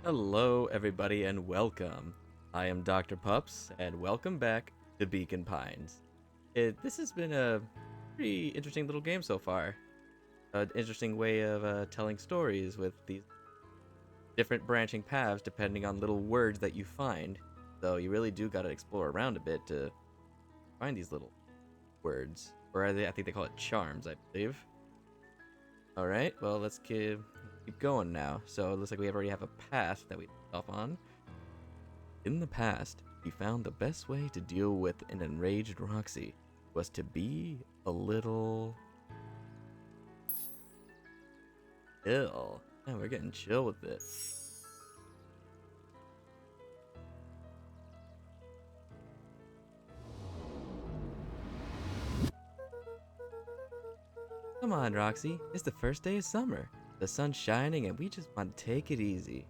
Hello, everybody, and welcome. I am Dr. Pups, and welcome back to Beacon Pines. This has been a pretty interesting little game so far. An interesting way of telling stories with these different branching paths depending on little words that you find. So you really do gotta explore around a bit to find these little words. Or I think they call it charms, I believe. Alright, well, let's keep going now. So it looks like we already have a path that we off on. In the past, he found the best way to deal with an enraged Roxy was to be a little ill. Yeah, we're getting chill with this. Come on, Roxy. It's the first day of summer. The sun's shining and we just want to take it easy.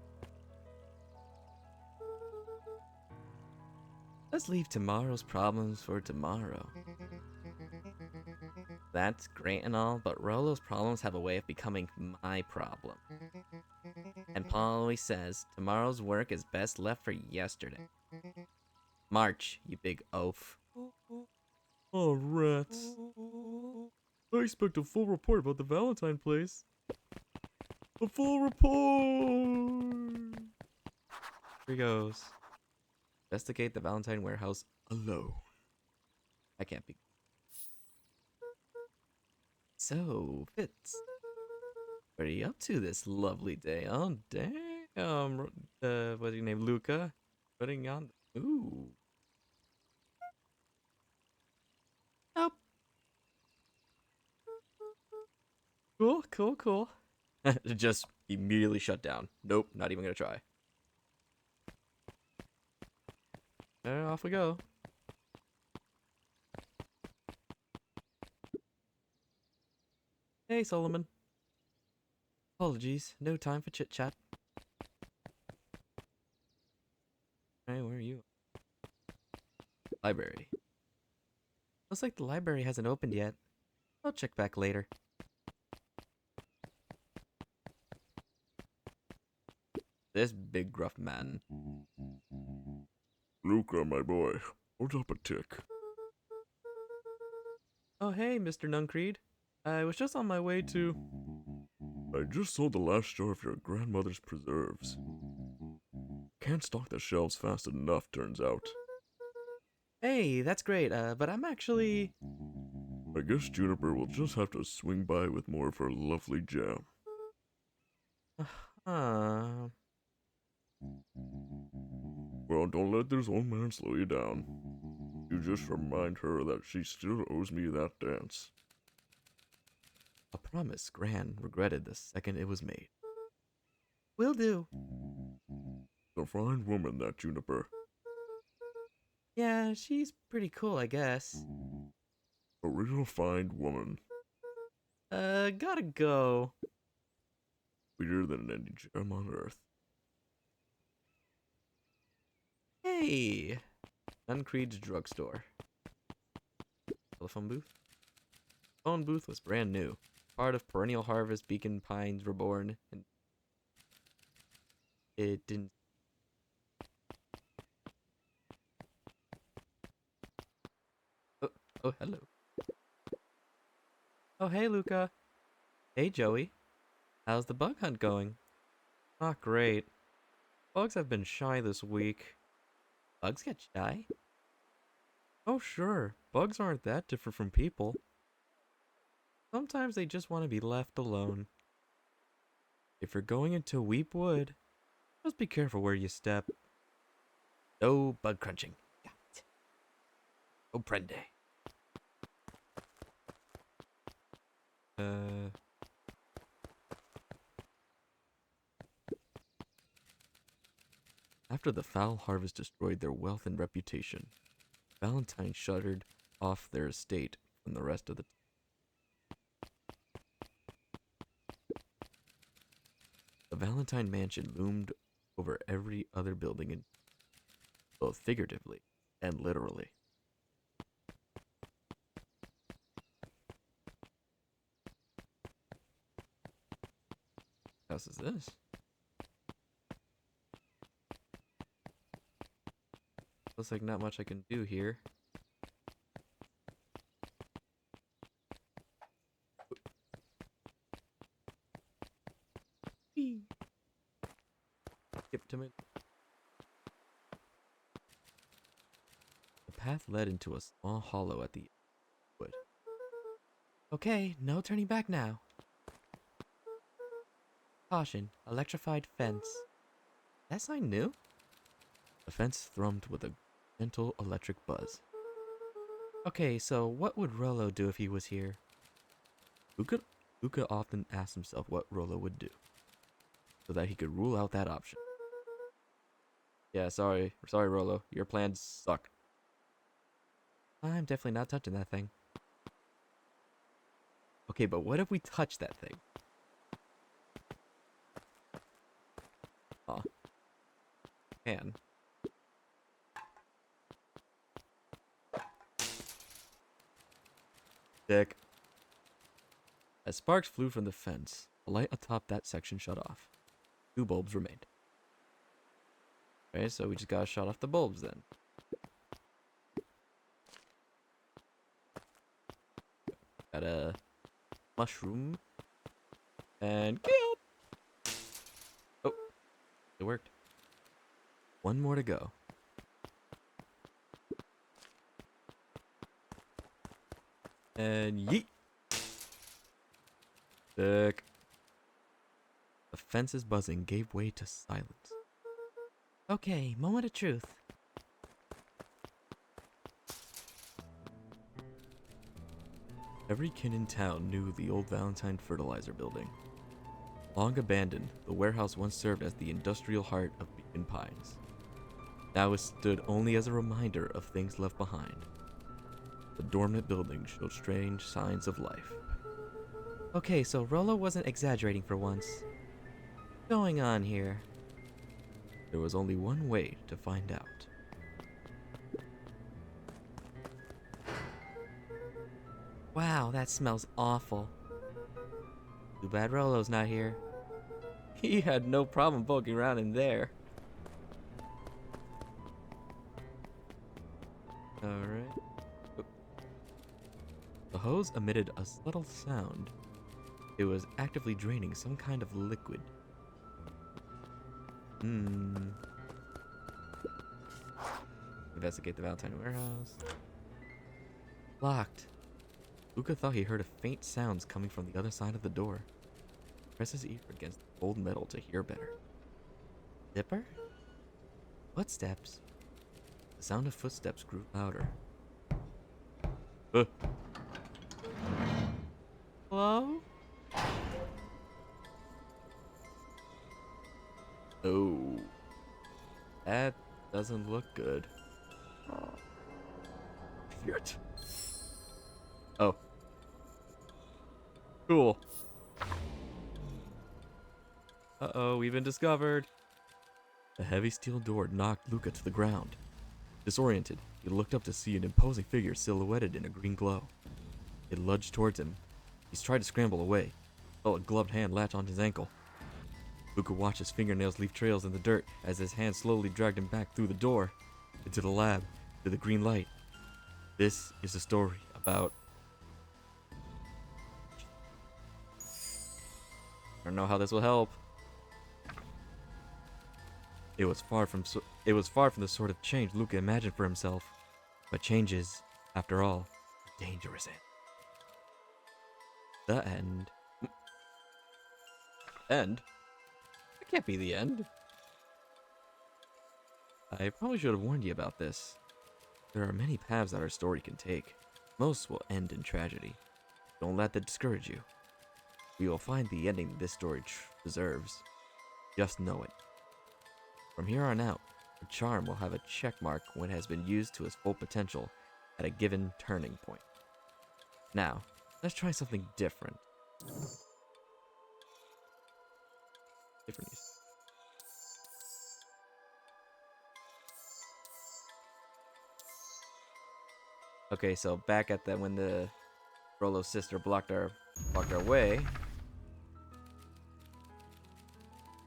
Let's leave tomorrow's problems for tomorrow. That's great and all, but Rolo's problems have a way of becoming my problem. And Paul always says tomorrow's work is best left for yesterday. March, you big oaf. Oh, rats. I expect a full report about the Valentine place. A full report! Here goes. Investigate the Valentine warehouse alone. I can't be. So, Fitz, what are you up to this lovely day? Oh, damn. What's your name? Luca? Putting on. Ooh. Nope. Cool, cool, cool. Just immediately shut down. Nope, not even gonna try. Off we go. Hey, Solomon. Apologies, no time for chit chat. Hey, where are you? Library. Looks like the library hasn't opened yet. I'll check back later. This big gruff man. Luca, my boy, hold up a tick. Oh, hey, Mr. Nuncreed. I was just on my way to. I just sold the last jar of your grandmother's preserves. Can't stock the shelves fast enough, turns out. Hey, that's great, but I'm actually. I guess Juniper will just have to swing by with more of her lovely jam. Uh. Well, don't let this old man slow you down. You just remind her that she still owes me that dance. A promise Gran regretted the second it was made. Will do. A fine woman, that Juniper. Yeah, she's pretty cool, I guess. A real fine woman. Gotta go. Sweeter than any gem on earth. Hey! Nuncreed's drugstore. Telephone booth? Phone booth was brand new. Part of Perennial Harvest Beacon Pines Reborn, and it didn't. Oh, oh, hello. Oh, hey, Luca. Hey, Joey. How's the bug hunt going? Not great. Bugs have been shy this week. Bugs get shy? Oh, sure. Bugs aren't that different from people. Sometimes they just want to be left alone. If you're going into Weep Wood, just be careful where you step. No bug crunching. Got it. Oh, prende. Uh. After the foul harvest destroyed their wealth and reputation, Valentine shuttered off their estate from the rest of the Valentine mansion loomed over every other building, both figuratively and literally. What house is this? Looks like not much I can do here. Whee! Skip to me. The path led into a small hollow at the wood. Okay, no turning back now. Caution, electrified fence. That sign new? The fence thrummed with a gentle electric buzz. Okay, so what would Rolo do if he was here? Luca often asked himself what Rolo would do, so that he could rule out that option. Yeah, sorry, Rolo, your plans suck. I'm definitely not touching that thing. Okay, but what if we touch that thing? Aw. Man. Dick. As sparks flew from the fence, the light atop that section shut off. 2 bulbs remained. Okay, so we just gotta shut off the bulbs then. Got a mushroom. And killed! Oh, it worked. 1 more to go. And yeet! Sick. The fence's buzzing gave way to silence. Okay, moment of truth. Every kid in town knew the old Valentine Fertilizer Building. Long abandoned, the warehouse once served as the industrial heart of Beacon Pines. Now it stood only as a reminder of things left behind. The dormant building showed strange signs of life. Okay, so Rolo wasn't exaggerating for once. What's going on here? There was only one way to find out. Wow, that smells awful. Too bad Rolo's not here. He had no problem poking around in there. Alright. Oh. The hose emitted a subtle sound. It was actively draining some kind of liquid. Investigate the Valentine warehouse. Locked. Luca thought he heard a faint sounds coming from the other side of the door. Press his ear against the cold metal to hear better. Zipper? Footsteps? The sound of footsteps grew louder. Hello? Oh. That doesn't look good. Shit. Oh. Cool. Uh-oh, we've been discovered. The heavy steel door knocked Luca to the ground. Disoriented, he looked up to see an imposing figure silhouetted in a green glow. It lunged towards him. He tried to scramble away, felt a gloved hand latch on his ankle. Luca watched his fingernails leave trails in the dirt as his hand slowly dragged him back through the door, into the lab, to the green light. This is a story about... I don't know how this will help. It was far from the sort of change Luca imagined for himself, but change is, after all, a dangerous end. The end. End? That can't be the end. I probably should have warned you about this. There are many paths that our story can take. Most will end in tragedy. Don't let that discourage you. We will find the ending this story deserves. Just know it. From here on out, the charm will have a check mark when it has been used to its full potential at a given turning point. Now, let's try something different. Okay, so back at that when the Rolo's sister blocked our way.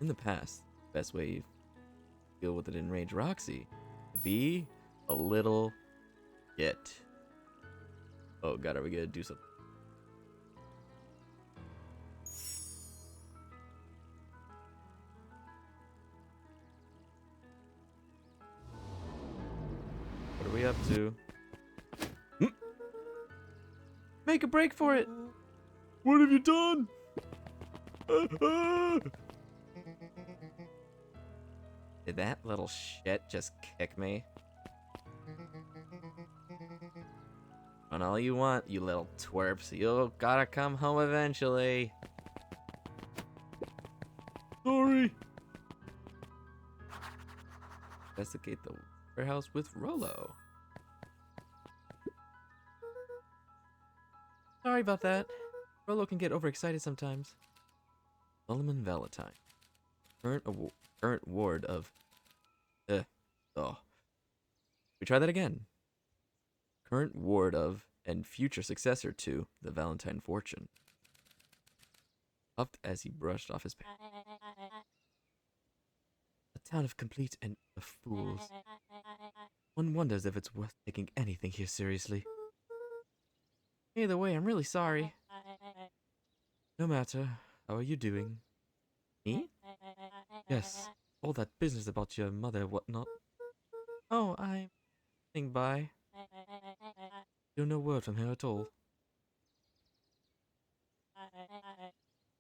In the past, the best way you deal with it in Range Roxy would be a little shit. Oh god, are we gonna do something? What are we up to? Make a break for it! What have you done? Did that little shit just kick me? And all you want, you little twerps. You gotta come home eventually. Sorry. Investigate the warehouse with Rollo. Sorry about that. Rollo can get overexcited sometimes. Solomon Valentine. Current ward of... Oh. We try that again. Current ward of and future successor to the Valentine fortune. Puffed as he brushed off his pants. A town of complete and of fools. One wonders if it's worth taking anything here seriously. Either way, I'm really sorry. No matter. How are you doing? Me? Yes. All that business about your mother, whatnot. Oh, I'm getting by. Still no word from her at all.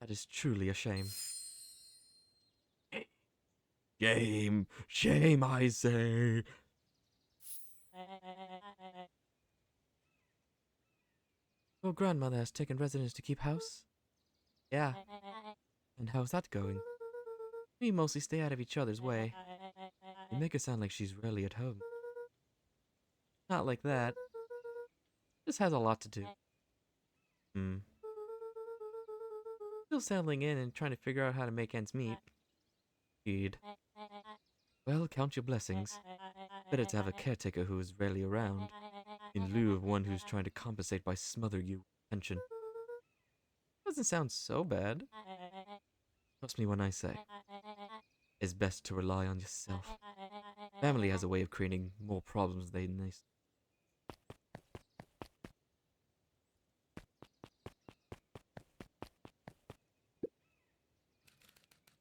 That is truly a shame. Shame! Shame, I say! Your grandmother has taken residence to keep house? Yeah. And how's that going? We mostly stay out of each other's way. You make it sound like she's rarely at home. Not like that. This has a lot to do. Still settling in and trying to figure out how to make ends meet. Indeed. Well, count your blessings. Better to have a caretaker who is rarely around, in lieu of one who's trying to compensate by smothering you with attention. Doesn't sound so bad. Trust me when I say, it's best to rely on yourself. Family has a way of creating more problems than they...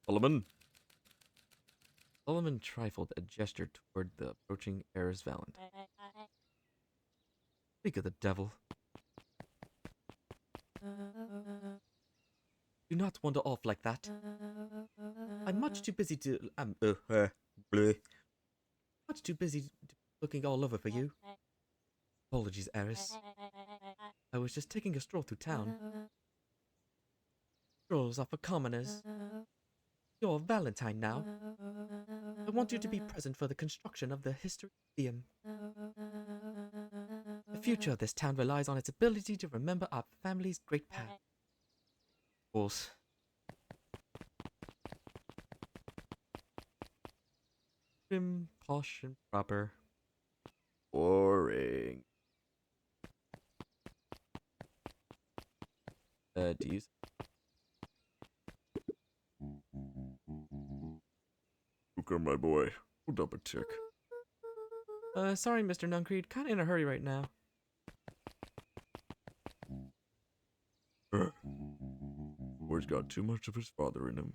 Solomon. Solomon trifled a gesture toward the approaching heiress Valentine. Speak of the devil. Do not wander off like that. I'm much too busy to... much too busy looking all over for you. Apologies, heiress. I was just taking a stroll through town. Strolls are for commoners. You're Valentine now. I want you to be present for the construction of the History Museum. The future of this town relies on its ability to remember our family's great past. Of course. Prim, posh, and proper. Boring. Do you... Booker, my boy. Hold up a tick. Sorry, Mr. Nuncreed. Kinda in a hurry right now. Boy's got too much of his father in him.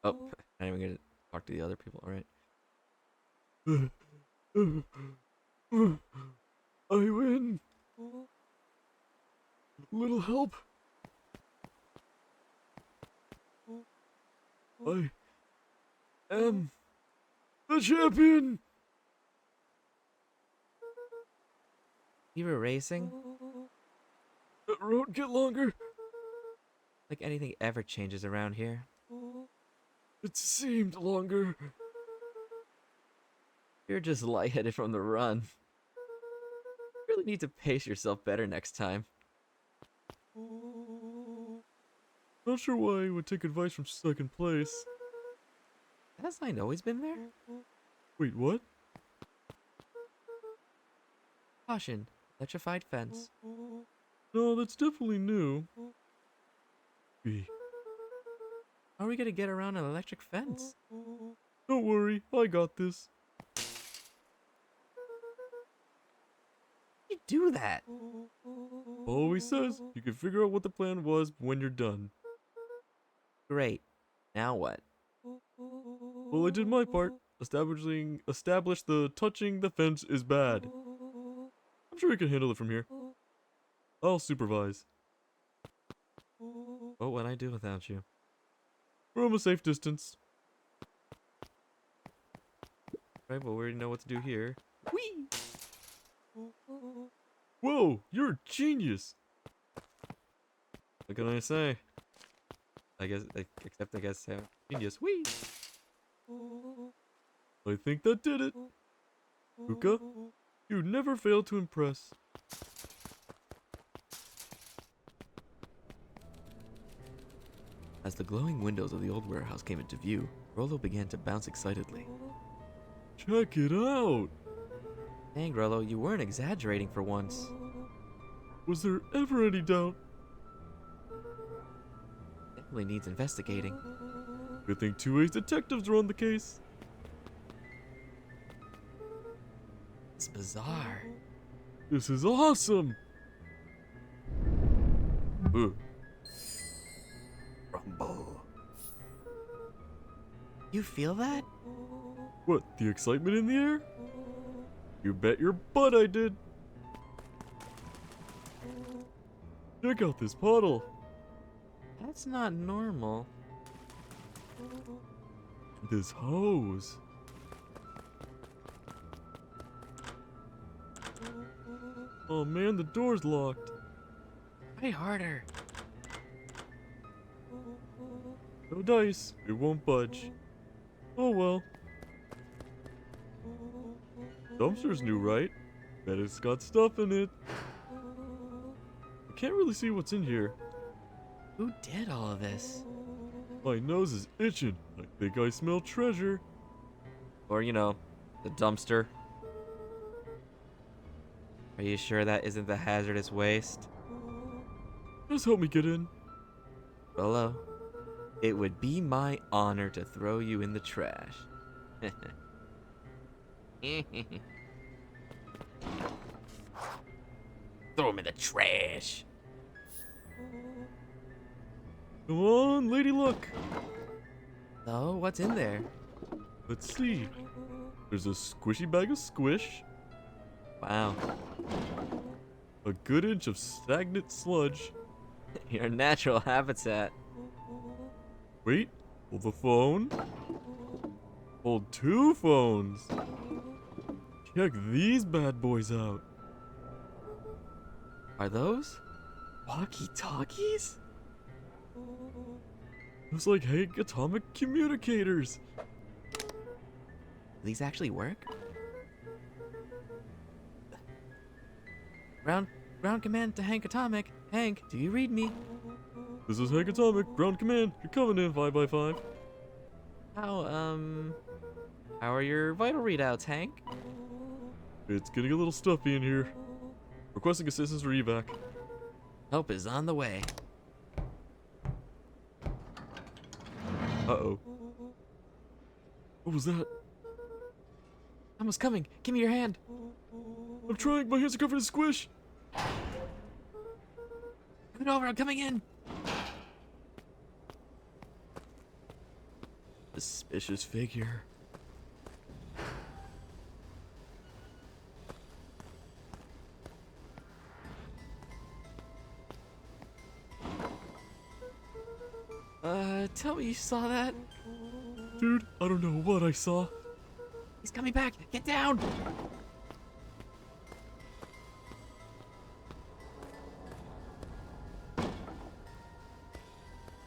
Oh, I'm not even gonna talk to the other people, alright. I win. Little help. I am the champion. You were racing? The road get longer. Like anything ever changes around here. It seemed longer. You're just lightheaded from the run. You really need to pace yourself better next time. Not sure why he would take advice from second place. Has Line always been there? Wait, what? Caution. Electrified fence. No, that's definitely new. B. How are we gonna get around an electric fence? Don't worry, I got this. You do that? Always says you can figure out what the plan was when you're done. Great. Now what? Well, I did my part. Establish the touching the fence is bad. I'm sure you can handle it from here. I'll supervise. What would I do without you? From a safe distance. Right, well, we already know what to do here. Whee! Whoa, you're a genius. What can I say? I guess, genius. Whee! I think that did it. Uka, you never fail to impress. As the glowing windows of the old warehouse came into view, Rollo began to bounce excitedly. Check it out. Dang, Rollo, you weren't exaggerating for once. Was there ever any doubt? Definitely needs investigating. Good thing 2A's detectives are on the case. It's bizarre. This is awesome. Rumble. You feel that? What, the excitement in the air? You bet your butt I did. Check out this puddle. That's not normal. This hose. Oh man, the door's locked. Try harder. No dice, it won't budge. Oh well. Dumpster's new, right? Bet it's got stuff in it. I can't really see what's in here. Who did all of this? My nose is itching. I think I smell treasure. Or, you know, the dumpster. Are you sure that isn't the hazardous waste? Just help me get in. Rollo, it would be my honor to throw you in the trash. Throw him in the trash. Come on, lady luck. So, what's in there? Let's see. There's a squishy bag of squish, Wow, a good inch of stagnant sludge. your natural habitat. Wait, hold the phone. Hold 2 phones. Check these bad boys out. Are those walkie-talkies? Looks like Hank atomic communicators. These actually work? Ground command to Hank Atomic. Hank, do you read me? This is Hank Atomic, ground command. You're coming in 5x5. How are your vital readouts, Hank? It's getting a little stuffy in here. Requesting assistance for evac. Help is on the way. Uh-oh. What was that? Someone's coming. Give me your hand. I'm trying. My hands are covered in squish. Come over. I'm coming in. Suspicious figure. Tell me you saw that. Dude, I don't know what I saw. He's coming back. Get down.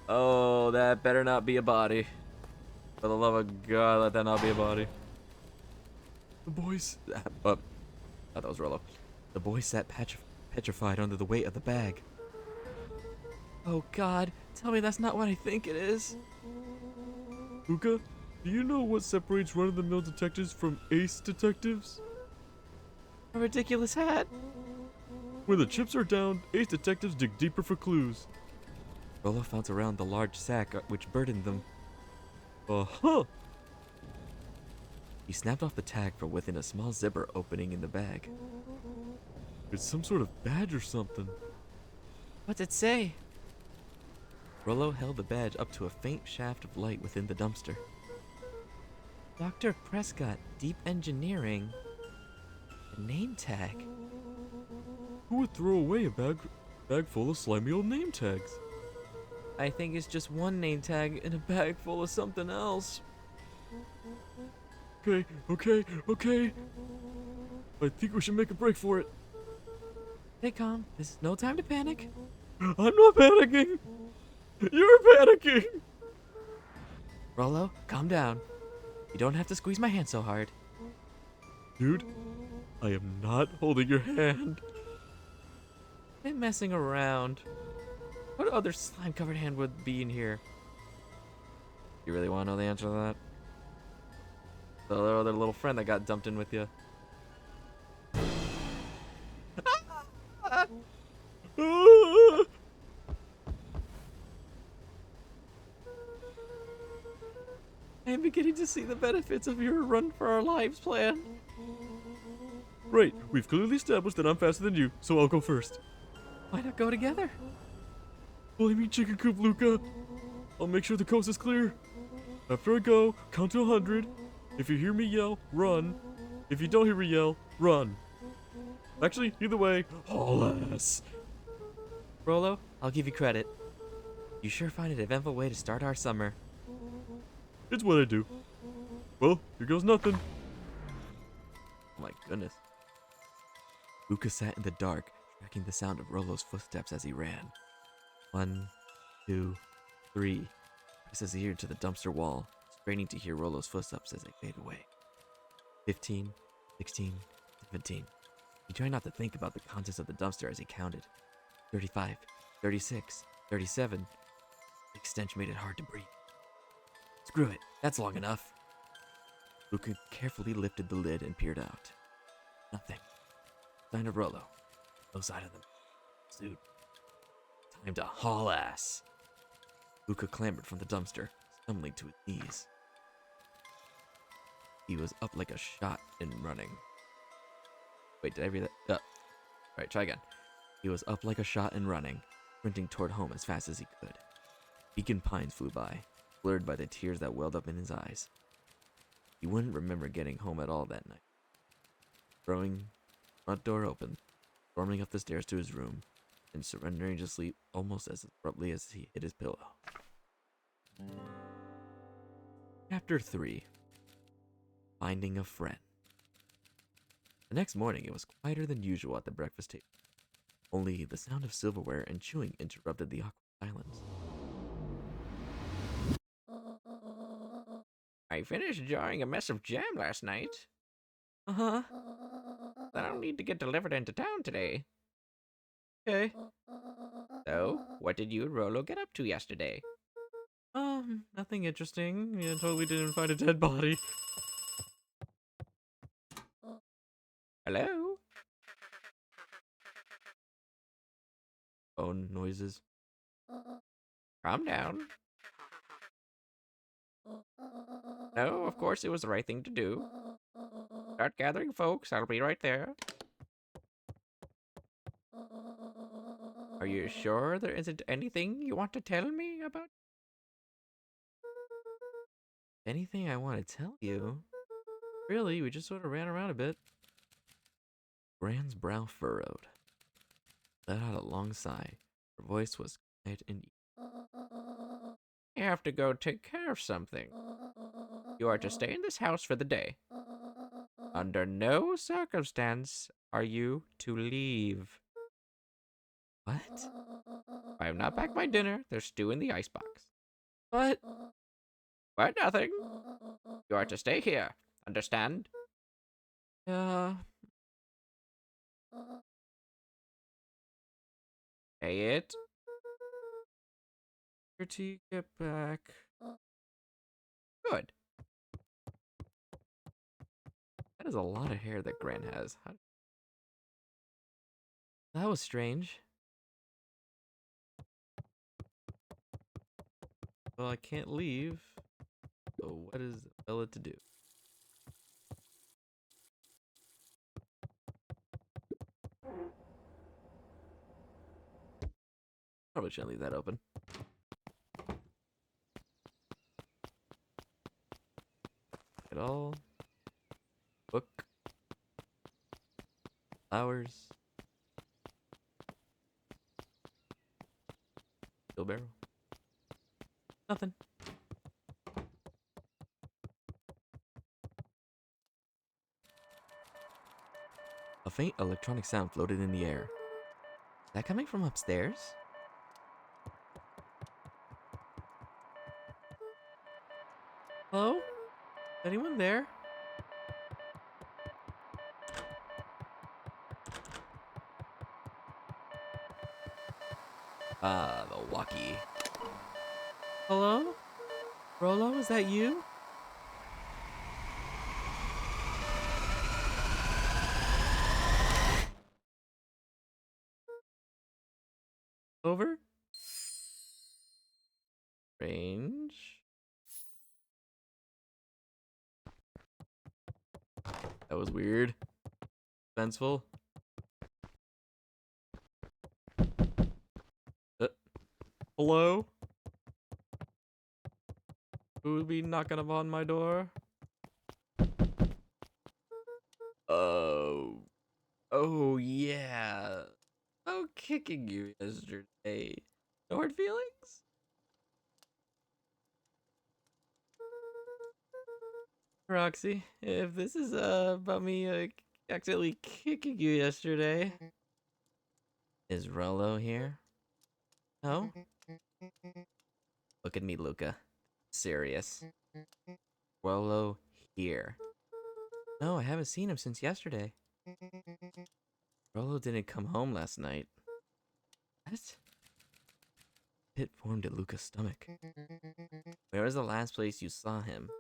Oh, that better not be a body. For the love of God, let that not be a body. The boys. Oh, that was Rollo. The boy sat petrified under the weight of the bag. Oh God, tell me that's not what I think it is. Uka, do you know what separates run-of-the-mill detectives from ace detectives? A ridiculous hat. When the chips are down, ace detectives dig deeper for clues. Rollo felt around the large sack which burdened them. Uh-huh! He snapped off the tag from within a small zipper opening in the bag. It's some sort of badge or something. What's it say? Rollo held the badge up to a faint shaft of light within the dumpster. Dr. Prescott, Deep Engineering. A name tag. Who would throw away a bag full of slimy old name tags? I think it's just one name tag in a bag full of something else. Okay. I think we should make a break for it. Stay calm. This is no time to panic. I'm not panicking. You're panicking. Rollo, calm down. You don't have to squeeze my hand so hard. Dude, I am not holding your hand. Quit messing around. What other slime-covered hand would be in here? You really want to know the answer to that? The other little friend that got dumped in with you. I am beginning to see the benefits of your run for our lives plan. Right, we've clearly established that I'm faster than you, so I'll go first. Why not go together? Flaming chicken coop, Luca. I'll make sure the coast is clear. After I go, count to 100. If you hear me yell, run. If you don't hear me yell, run. Actually, either way, haul ass. Rollo, I'll give you credit. You sure find an eventful way to start our summer. It's what I do. Well, here goes nothing. Oh my goodness. Luca sat in the dark, tracking the sound of Rollo's footsteps as he ran. 1, 2, 3. He pressed his ear to the dumpster wall, straining to hear Rollo's footsteps as they fade away. 15, 16, 17. He tried not to think about the contents of the dumpster as he counted. 35, 36, 37. The stench made it hard to breathe. Screw it, that's long enough. Luca carefully lifted the lid and peered out. Nothing. Sign of Rollo. No sign of them. Dude. Time to haul ass. Luca clambered from the dumpster, stumbling to his knees. He was up like a shot and running. Wait, did I read that? Alright, try again. He was up like a shot and running, sprinting toward home as fast as he could. Beacon Pines flew by, blurred by the tears that welled up in his eyes. He wouldn't remember getting home at all that night. Throwing front door open, storming up the stairs to his room, and surrendering to sleep almost as abruptly as he hit his pillow. Chapter 3. Finding a Friend. The next morning it was quieter than usual at the breakfast table. Only the sound of silverware and chewing interrupted the awkward silence. I finished jarring a mess of jam last night. Uh-huh. That'll need to get delivered into town today. Okay. So, what did you and Rollo get up to yesterday? Nothing interesting. Yeah, totally didn't find a dead body. Hello? Phone noises. Calm down. No, of course it was the right thing to do. Start gathering folks, I'll be right there. Are you sure there isn't anything you want to tell me about? Anything I want to tell you? Really, we just sort of ran around a bit. Gran's brow furrowed. Let out a long sigh. Her voice was quiet and easy. You have to go take care of something. You are to stay in this house for the day. Under no circumstance are you to leave. What? I have not packed my dinner. There's stew in the icebox. What? What? Nothing. You are to stay here. Understand? Say it. Your tea, get back. Good. That is a lot of hair that Gran has. That was strange. Well, I can't leave. So what is Bella to do? Probably shouldn't leave that open. At all. Book. Flowers. Wheelbarrow. Nothing. A faint electronic sound floated in the air. Is that coming from upstairs? Hello? Anyone there? Ah, the walkie. Hello? Rollo, is that you? Over? Range? That was weird. Suspenseful. Hello? Who will be knocking upon my door? Oh. Oh, yeah. Oh, kicking you yesterday. No hard feelings? Roxy, if this is about me accidentally kicking you yesterday, is Rollo here? No? Look at me, Luca. Serious. Rollo here. No, I haven't seen him since yesterday. Rollo didn't come home last night. What? Pit formed at Luca's stomach. Where was the last place you saw him?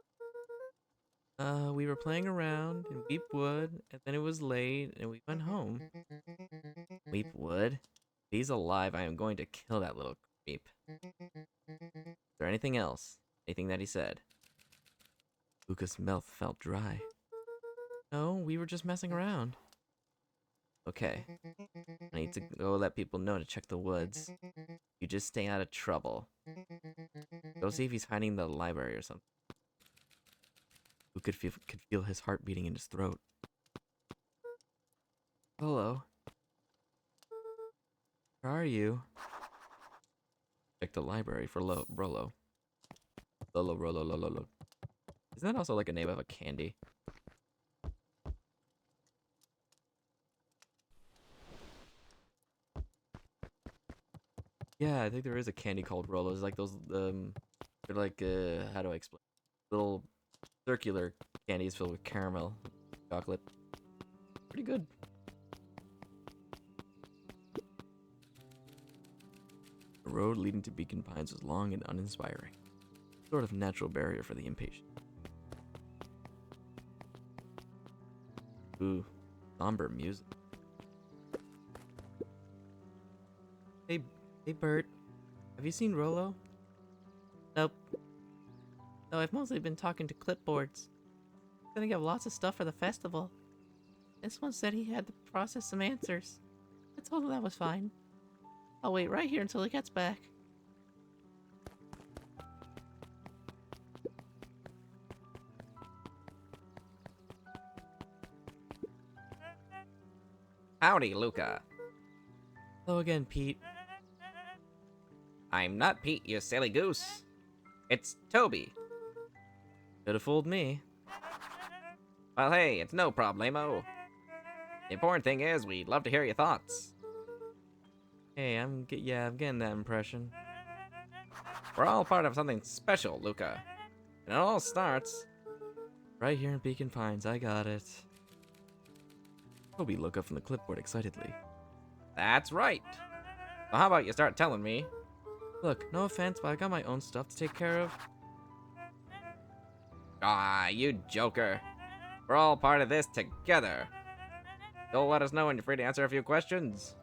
We were playing around in Weep Wood, and then it was late, and we went home. Weep Wood? If he's alive, I am going to kill that little creep. Is there anything else? Anything that he said? Luca's mouth felt dry. No, we were just messing around. Okay. I need to go let people know to check the woods. You just stay out of trouble. Go see if he's hiding in the library or something. Who could feel his heart beating in his throat. Hello. Where are you? Check the library for Rollo. Rollo. Isn't that also like a name of a candy? Yeah, I think there is a candy called Rollo. It's like those they're like how do I explain? Little circular candies filled with caramel, chocolate. Pretty good. The road leading to Beacon Pines was long and uninspiring. Sort of natural barrier for the impatient. Ooh, somber music. Hey Bert, have you seen Rollo? Nope. No, I've mostly been talking to clipboards. Gonna get lots of stuff for the festival. This one said he had to process some answers. I told him that was fine. I'll wait right here until he gets back. Howdy, Luca. Hello again, Pete. I'm not Pete, you silly goose. It's Toby. Could have fooled me. Well, hey, it's no problemo. The important thing is, we'd love to hear your thoughts. Hey, I'm getting that impression. We're all part of something special, Luca. And it all starts... Right here in Beacon Pines, I got it. Toby looked up from the clipboard excitedly. That's right. So how about you start telling me? Look, no offense, but I got my own stuff to take care of. Ah, you joker. We're all part of this together. You'll let us know when you're free to answer a few questions.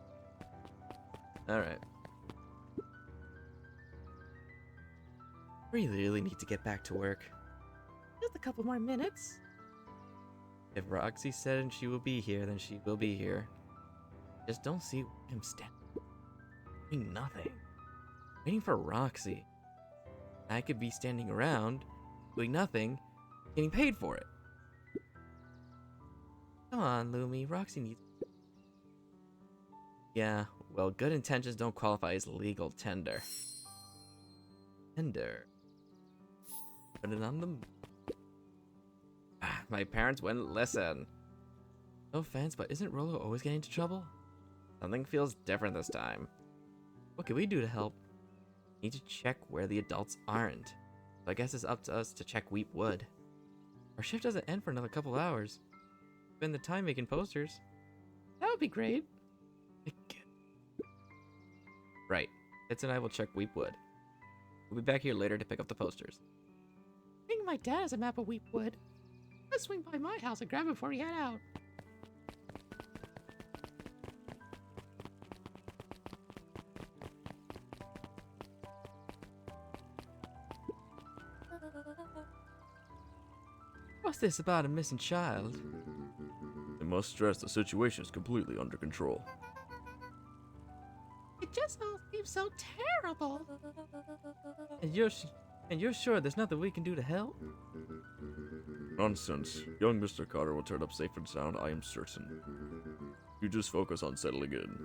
Alright. Really need to get back to work. Just a couple more minutes. If Roxy said she will be here, then she will be here. Just don't see him standing doing nothing. waiting for Roxy. I could be standing around, doing nothing, getting paid for it. Come on, Lumi. Roxy needs. Yeah, well, good intentions don't qualify as legal tender. Tender. Put it on the. My parents wouldn't listen. No offense, but isn't Rolo always getting into trouble? Something feels different this time. What can we do to help? Need to check where the adults aren't. So I guess it's up to us to check Weep Wood. Our shift doesn't end for another couple hours. Spend the time making posters. That would be great. Right. Fitz and I will check Weep Wood. We'll be back here later to pick up the posters. I think my dad has a map of Weep Wood. Let's swing by my house and grab it before we head out. What's this about a missing child? I must stress the situation is completely under control. It just all seems so terrible. And you're sure there's nothing we can do to help? Nonsense. Young Mr. Carter will turn up safe and sound, I am certain. You just focus on settling in.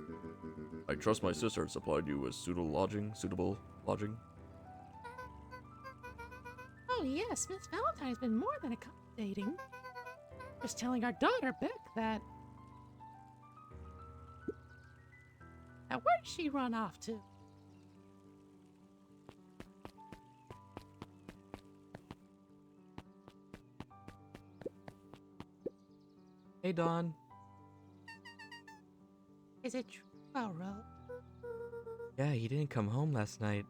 I trust my sister had supplied you with suitable lodging. Oh yes, Miss Valentine's been more than accommodating. Just telling our daughter, Beck, that... Now where did she run off to? Hey, Dawn. Is it true about Rolo? Yeah, he didn't come home last night.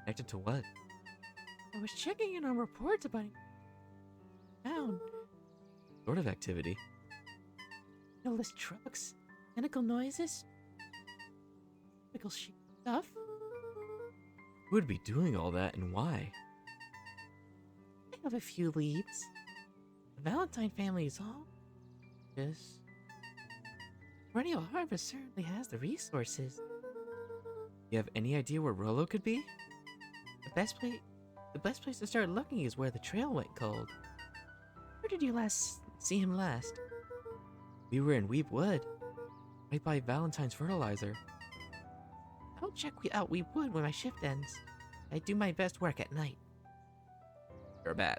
Connected to what? I was checking in on reports about him. Down. Sort of activity. Endless trucks, mechanical noises, typical stuff. Who would be doing all that and why? I have a few leads. The Valentine family is all just. Perennial Harvest certainly has the resources. You have any idea where Rolo could be? The best place to start looking is where the trail went cold. Where did you See him last? We were in Weep Wood, right by Valentine's fertilizer. I'll check out Weep Wood when my shift ends. I do my best work at night. You're bad.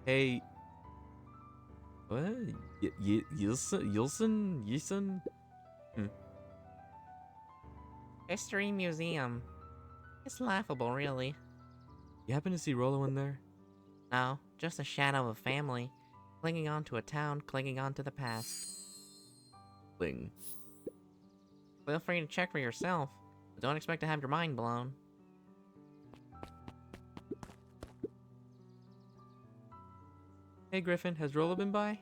Hey. What? Yilson? History Museum. It's laughable, really. You happen to see Rolo in there? No, just a shadow of a family, clinging on to a town, clinging on to the past. Ling. Feel free to check for yourself, but don't expect to have your mind blown. Hey Griffin, has Rolo been by?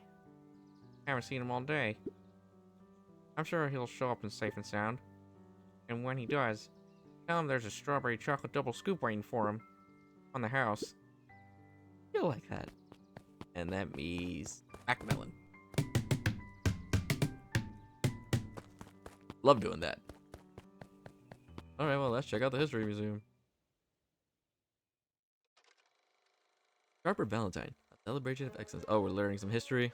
Haven't seen him all day. I'm sure he'll show up in safe and sound. And when he does, tell him there's a strawberry chocolate double scoop waiting for him on the house. You'll like that. And that means Macmillan. love doing that. Alright, well, let's check out the History Museum. Sharper Valentine, a celebration of excellence. Oh, we're learning some history.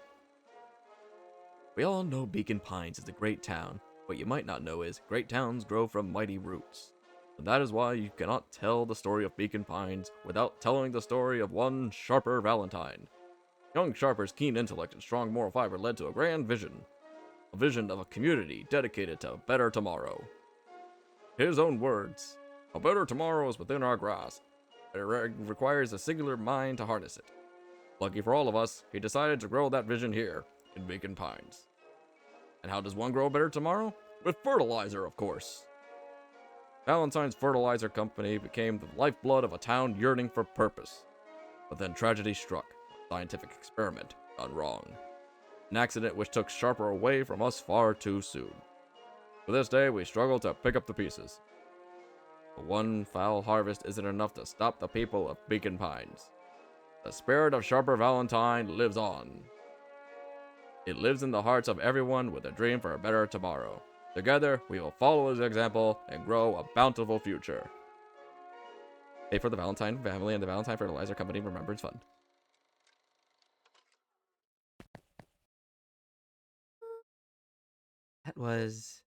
We all know Beacon Pines is a great town. What you might not know is, great towns grow from mighty roots. And that is why you cannot tell the story of Beacon Pines without telling the story of one Sharper Valentine. Young Sharper's keen intellect and strong moral fiber led to a grand vision. A vision of a community dedicated to a better tomorrow. His own words, "A better tomorrow is within our grasp, but it requires a singular mind to harness it." Lucky for all of us, he decided to grow that vision here, in Beacon Pines. And how does one grow a better tomorrow? With fertilizer, of course. Valentine's Fertilizer Company became the lifeblood of a town yearning for purpose. But then tragedy struck, a scientific experiment gone wrong. An accident which took Sharper away from us far too soon. To this day, we struggle to pick up the pieces. But one foul harvest isn't enough to stop the people of Beacon Pines. The spirit of Sharper Valentine lives on. It lives in the hearts of everyone with a dream for a better tomorrow. Together, we will follow his example and grow a bountiful future. Pay for the Valentine family and the Valentine Fertilizer Company Remembrance Fund. That was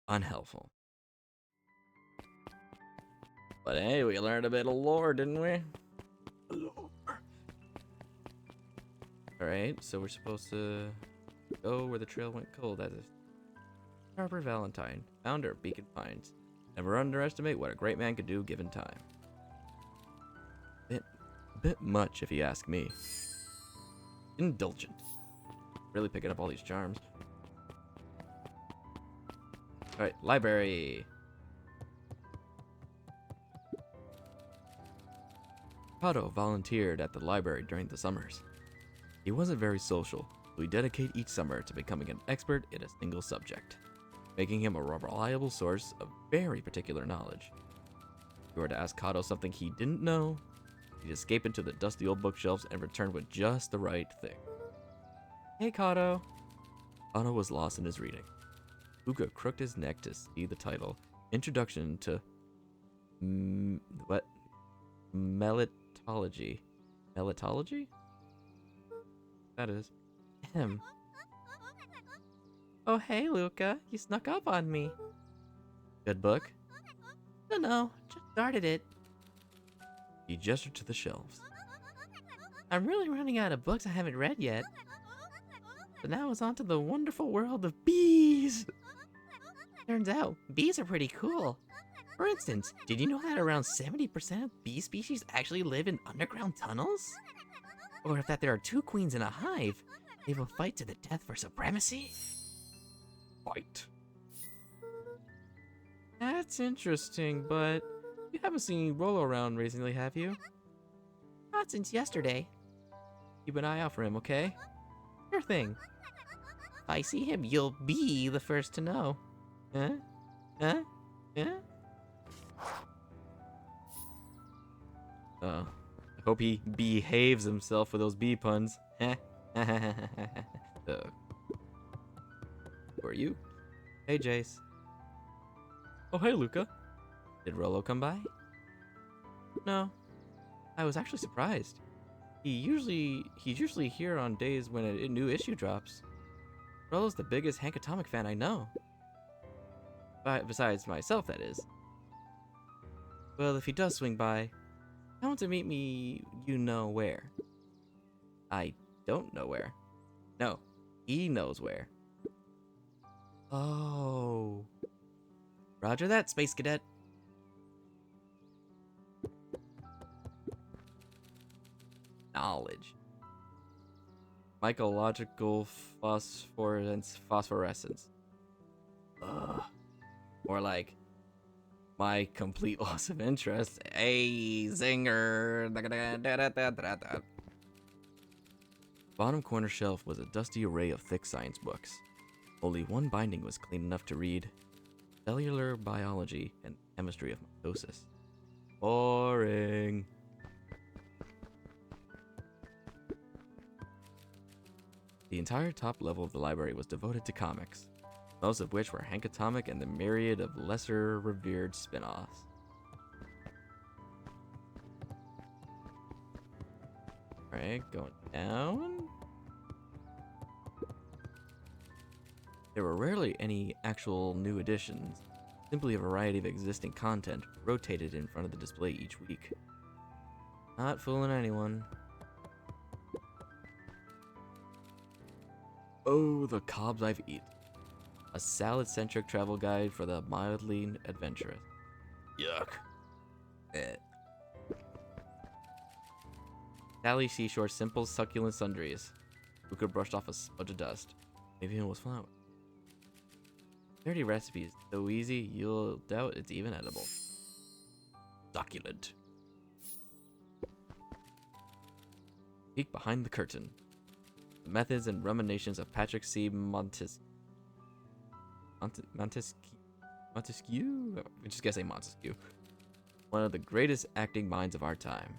unhelpful. But hey, we learned a bit of lore, didn't we? Alright, so we're supposed to go where the trail went cold. That is Harper Valentine, founder of Beacon Pines. Never underestimate what a great man could do given time. A bit much, if you ask me. Indulgent. Really picking up all these charms. Alright, library. Kato volunteered at the library during the summers. He wasn't very social, so he dedicated each summer to becoming an expert in a single subject, making him a reliable source of very particular knowledge. If you were to ask Kato something he didn't know, he'd escape into the dusty old bookshelves and return with just the right thing. Hey, Kato. Kato was lost in his reading. Luca crooked his neck to see the title, Introduction to Melitology. Melitology? That is. Him. Oh, hey, Luca. You snuck up on me. Good book? No, just started it. He gestured to the shelves. I'm really running out of books I haven't read yet. But now it's on to the wonderful world of bees. Turns out, bees are pretty cool. For instance, did you know that around 70% of bee species actually live in underground tunnels? Or if that there are two queens in a hive, they will fight to the death for supremacy? Fight. That's interesting, but you haven't seen Rollo around recently, have you? Not since yesterday. Keep an eye out for him, okay? Sure thing. If I see him, you'll be the first to know. Huh? Huh? Huh? I hope he behaves himself for those bee puns. Who are you? Hey, Jace. Oh, hey, Luca. Did Rollo come by? No. I was actually surprised. He's usually here on days when a new issue drops. Rollo's the biggest Hank Atomic fan I know. Besides myself, that is. Well, if he does swing by, I want to meet me you know where. I don't know where. No, he knows where. Oh. Roger that, Space Cadet. Knowledge. Mycological phosphorescence. Ugh. Or like, my complete loss of interest. Hey, zinger. Bottom corner shelf was a dusty array of thick science books. Only one binding was clean enough to read: Cellular Biology and Chemistry of Mitosis. Boring. The entire top level of the library was devoted to comics, most of which were Hank Atomic and the myriad of lesser revered spin-offs. Alright, going down. There were rarely any actual new additions, simply a variety of existing content rotated in front of the display each week. Not fooling anyone. Oh, the cobs I've eaten. A salad-centric travel guide for the mildly adventurous. Yuck. Sally Seashore Simple Succulent Sundries. Luca brushed off a smudge of dust. Maybe it was flour. 30 recipes, so easy you'll doubt it's even edible. Succulent. Peek behind the curtain. The methods and ruminations of Patrick C. Montesquieu? I'm just gonna say Montesquieu. one of the greatest acting minds of our time,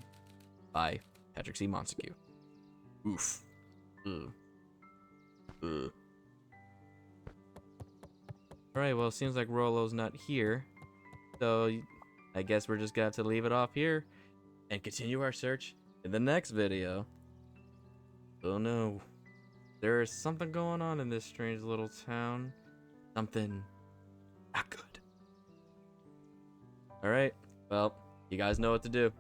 by Patrick C. Montague. Oof. Ugh. Ugh. Alright, well, it seems like Rolo's not here. So, I guess we're just gonna have to leave it off here and continue our search in the next video. Oh no. There's something going on in this strange little town. Something not good. Alright, well, you guys know what to do. If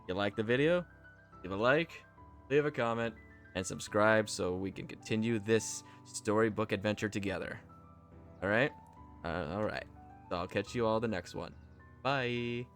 you like the video, leave a like, leave a comment, and subscribe so we can continue this storybook adventure together. Alright? Alright. So I'll catch you all the next one. Bye.